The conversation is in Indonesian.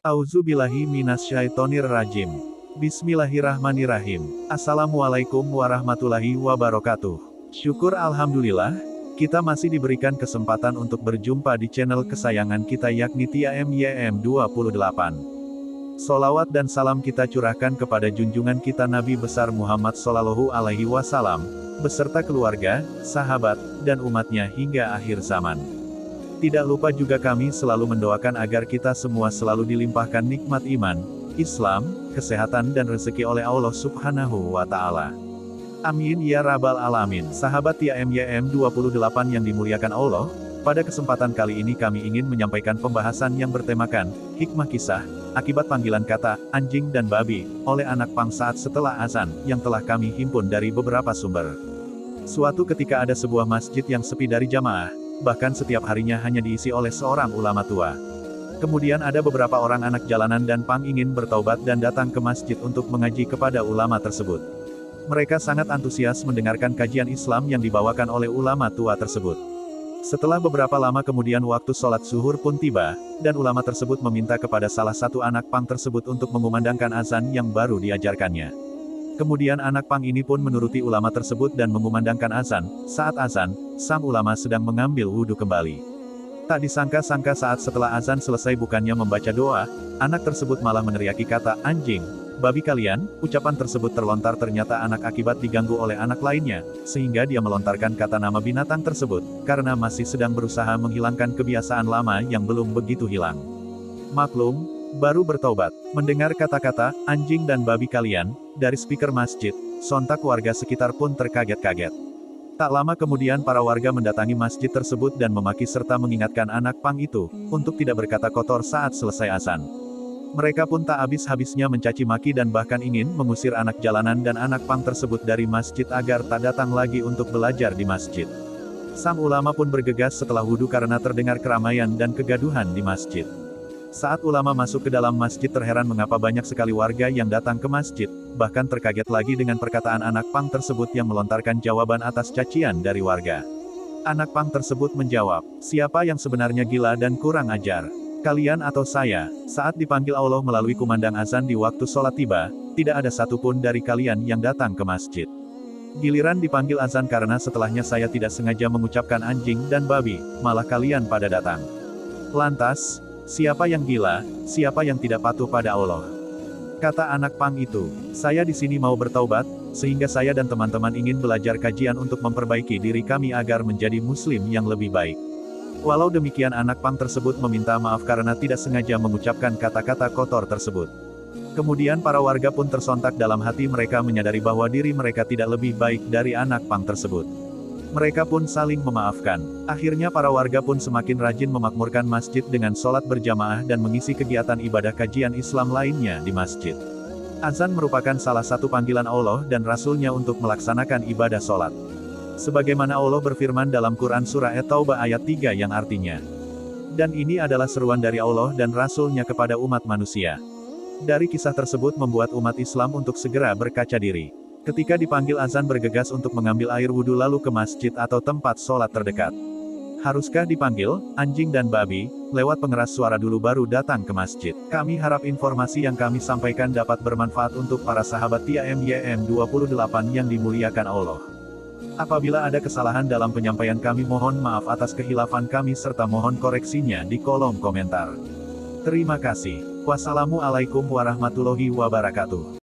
Auzubillahi minasyaitonir rajim. Bismillahirrahmanirrahim. Assalamualaikum warahmatullahi wabarakatuh. Syukur alhamdulillah, kita masih diberikan kesempatan untuk berjumpa di channel kesayangan kita yakni TIAMYM28. Solawat dan salam kita curahkan kepada junjungan kita Nabi besar Muhammad Shallallahu Alaihi Wasallam, beserta keluarga, sahabat, dan umatnya hingga akhir zaman. Tidak lupa juga kami selalu mendoakan agar kita semua selalu dilimpahkan nikmat iman, Islam, kesehatan dan rezeki oleh Allah Subhanahu wa Ta'ala. Amin ya Rabbal Alamin. Sahabat TIAMYM28 yang dimuliakan Allah, pada kesempatan kali ini kami ingin menyampaikan pembahasan yang bertemakan hikmah kisah akibat panggilan kata anjing dan babi oleh anak pang saat setelah azan yang telah kami himpun dari beberapa sumber. Suatu ketika ada sebuah masjid yang sepi dari jamaah, bahkan setiap harinya hanya diisi oleh seorang ulama tua. Kemudian ada beberapa orang anak jalanan dan pang ingin bertaubat dan datang ke masjid untuk mengaji kepada ulama tersebut. Mereka sangat antusias mendengarkan kajian Islam yang dibawakan oleh ulama tua tersebut. Setelah beberapa lama kemudian waktu sholat zuhur pun tiba, dan ulama tersebut meminta kepada salah satu anak pang tersebut untuk mengumandangkan azan yang baru diajarkannya. Kemudian anak pang ini pun menuruti ulama tersebut dan mengumandangkan azan. Saat azan, sang ulama sedang mengambil wudhu kembali. Tak disangka-sangka saat setelah azan selesai bukannya membaca doa, anak tersebut malah meneriaki kata anjing, babi kalian. Ucapan tersebut terlontar ternyata anak akibat diganggu oleh anak lainnya, sehingga dia melontarkan kata nama binatang tersebut, karena masih sedang berusaha menghilangkan kebiasaan lama yang belum begitu hilang. Maklum, baru bertobat. Mendengar kata-kata anjing dan babi kalian dari speaker masjid, sontak warga sekitar pun terkaget-kaget. Tak lama kemudian para warga mendatangi masjid tersebut dan memaki serta mengingatkan anak pang itu untuk tidak berkata kotor saat selesai azan. Mereka pun tak habis-habisnya mencaci maki dan bahkan ingin mengusir anak jalanan dan anak pang tersebut dari masjid agar tak datang lagi untuk belajar di masjid. Sang ulama pun bergegas setelah wudhu karena terdengar keramaian dan kegaduhan di masjid. Saat ulama masuk ke dalam masjid terheran mengapa banyak sekali warga yang datang ke masjid, bahkan terkaget lagi dengan perkataan anak pang tersebut yang melontarkan jawaban atas cacian dari warga. Anak pang tersebut menjawab, siapa yang sebenarnya gila dan kurang ajar? Kalian atau saya? Saat dipanggil Allah melalui kumandang azan di waktu sholat tiba, tidak ada satupun dari kalian yang datang ke masjid. Giliran dipanggil azan karena setelahnya saya tidak sengaja mengucapkan anjing dan babi, malah kalian pada datang. Lantas, siapa yang gila, siapa yang tidak patuh pada Allah? Kata anak pang itu, saya di sini mau bertaubat, sehingga saya dan teman-teman ingin belajar kajian untuk memperbaiki diri kami agar menjadi muslim yang lebih baik. Walau demikian anak pang tersebut meminta maaf karena tidak sengaja mengucapkan kata-kata kotor tersebut. Kemudian para warga pun tersontak dalam hati mereka menyadari bahwa diri mereka tidak lebih baik dari anak pang tersebut. Mereka pun saling memaafkan. Akhirnya para warga pun semakin rajin memakmurkan masjid dengan sholat berjamaah dan mengisi kegiatan ibadah kajian Islam lainnya di masjid. Azan merupakan salah satu panggilan Allah dan Rasul-Nya untuk melaksanakan ibadah sholat. Sebagaimana Allah berfirman dalam Quran Surah At-Taubah ayat 3 yang artinya, dan ini adalah seruan dari Allah dan Rasul-Nya kepada umat manusia. Dari kisah tersebut membuat umat Islam untuk segera berkaca diri. Ketika dipanggil azan bergegas untuk mengambil air wudhu lalu ke masjid atau tempat sholat terdekat. Haruskah dipanggil anjing dan babi lewat pengeras suara dulu baru datang ke masjid? Kami harap informasi yang kami sampaikan dapat bermanfaat untuk para sahabat TIAMYM28 yang dimuliakan Allah. Apabila ada kesalahan dalam penyampaian kami mohon maaf atas kehilafan kami serta mohon koreksinya di kolom komentar. Terima kasih. Wassalamualaikum warahmatullahi wabarakatuh.